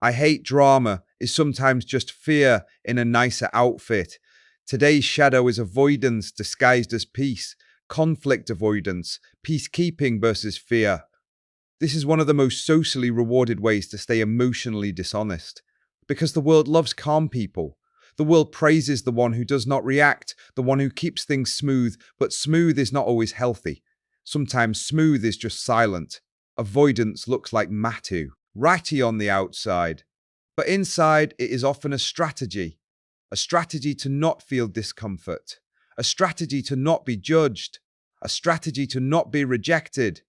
I hate drama is sometimes just fear in a nicer outfit. Today's shadow is avoidance disguised as peace, conflict avoidance, peacekeeping versus fear. This is one of the most socially rewarded ways to stay emotionally dishonest. Because the world loves calm people. The world praises the one who does not react, the one who keeps things smooth, but smooth is not always healthy. Sometimes smooth is just silent. Avoidance looks like Matu, ratty on the outside. But inside, it is often a strategy to not feel discomfort, a strategy to not be judged, a strategy to not be rejected,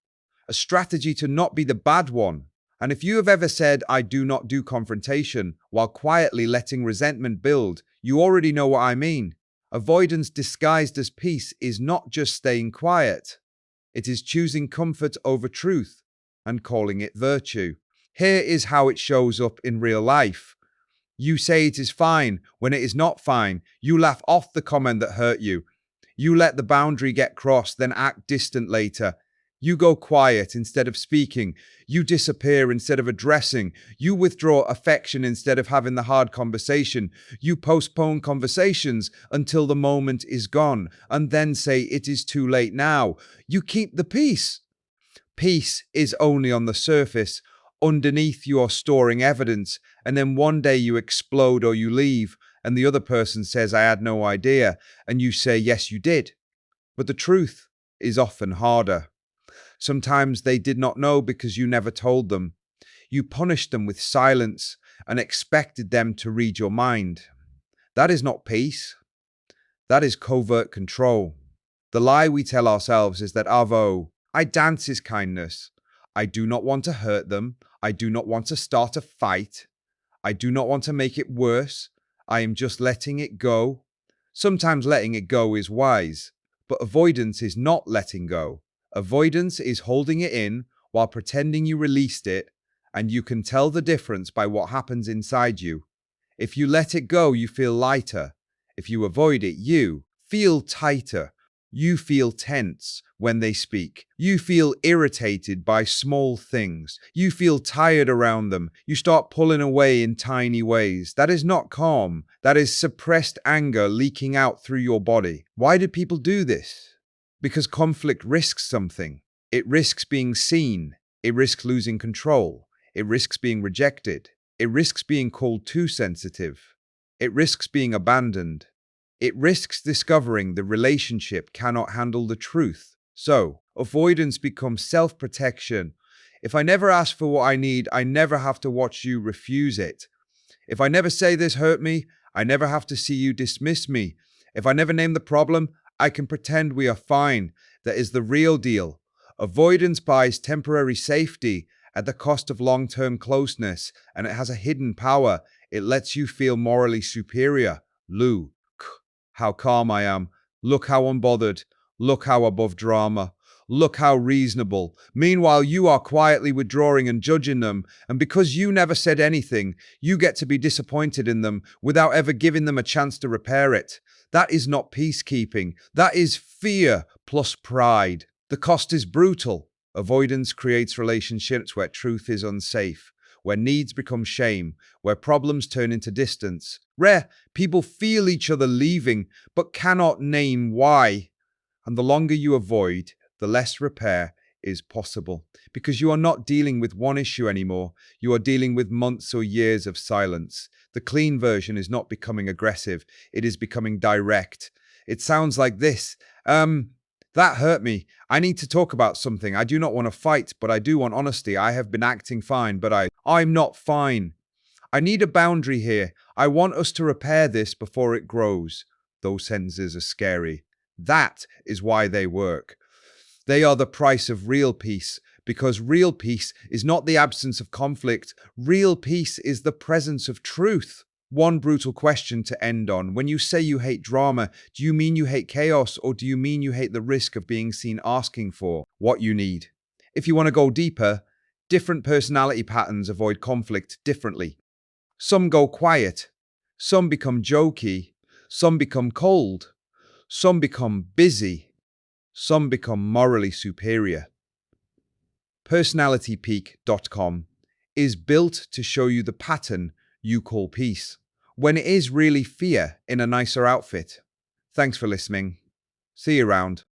a strategy to not be the bad one. And if you have ever said, I do not do confrontation, while quietly letting resentment build, you already know what I mean. Avoidance disguised as peace is not just staying quiet. It is choosing comfort over truth and calling it virtue. Here is how it shows up in real life. You say it is fine when it is not fine. You laugh off the comment that hurt you. You let the boundary get crossed, then act distant later. You go quiet instead of speaking. You disappear instead of addressing. You withdraw affection instead of having the hard conversation. You postpone conversations until the moment is gone and then say it is too late now. You keep the peace. Peace is only on the surface. Underneath you are storing evidence, and then one day you explode or you leave, and the other person says, I had no idea, and you say, yes, you did. But the truth is often harder. Sometimes they did not know because you never told them. You punished them with silence and expected them to read your mind. That is not peace. That is covert control. The lie we tell ourselves is that I dance is kindness. I do not want to hurt them. I do not want to start a fight. I do not want to make it worse. I am just letting it go. Sometimes letting it go is wise, but avoidance is not letting go. Avoidance is holding it in while pretending you released it, and you can tell the difference by what happens inside you. If you let it go, you feel lighter. If you avoid it, you feel tighter. You feel tense when they speak. You feel irritated by small things. You feel tired around them. You start pulling away in tiny ways. That is not calm. That is suppressed anger leaking out through your body. Why do people do this? Because conflict risks something. It risks being seen. It risks losing control. It risks being rejected. It risks being called too sensitive. It risks being abandoned. It risks discovering the relationship cannot handle the truth. So, avoidance becomes self-protection. If I never ask for what I need, I never have to watch you refuse it. If I never say this hurt me, I never have to see you dismiss me. If I never name the problem, I can pretend we are fine. That is the real deal. Avoidance buys temporary safety at the cost of long-term closeness, and it has a hidden power. It lets you feel morally superior. Look how calm I am. Look how unbothered. Look how above drama. Look how reasonable. Meanwhile, you are quietly withdrawing and judging them, and because you never said anything, you get to be disappointed in them without ever giving them a chance to repair it. That is not peacekeeping. That is fear plus pride. The cost is brutal. Avoidance creates relationships where truth is unsafe, where needs become shame, where problems turn into distance. Rare, people feel each other leaving, but cannot name why. And the longer you avoid, the less repair is possible. Because you are not dealing with one issue anymore. You are dealing with months or years of silence. The clean version is not becoming aggressive. It is becoming direct. It sounds like this. That hurt me. I need to talk about something. I do not want to fight, but I do want honesty. I have been acting fine, but I'm not fine. I need a boundary here. I want us to repair this before it grows. Those sentences are scary. That is why they work. They are the price of real peace, because real peace is not the absence of conflict. Real peace is the presence of truth. One brutal question to end on. When you say you hate drama, do you mean you hate chaos, or do you mean you hate the risk of being seen asking for what you need? If you want to go deeper, different personality patterns avoid conflict differently. Some go quiet. Some become jokey. Some become cold. Some become busy. Some become morally superior. Personalitypeek.com is built to show you the pattern you call peace, when it is really fear in a nicer outfit. Thanks for listening. See you around.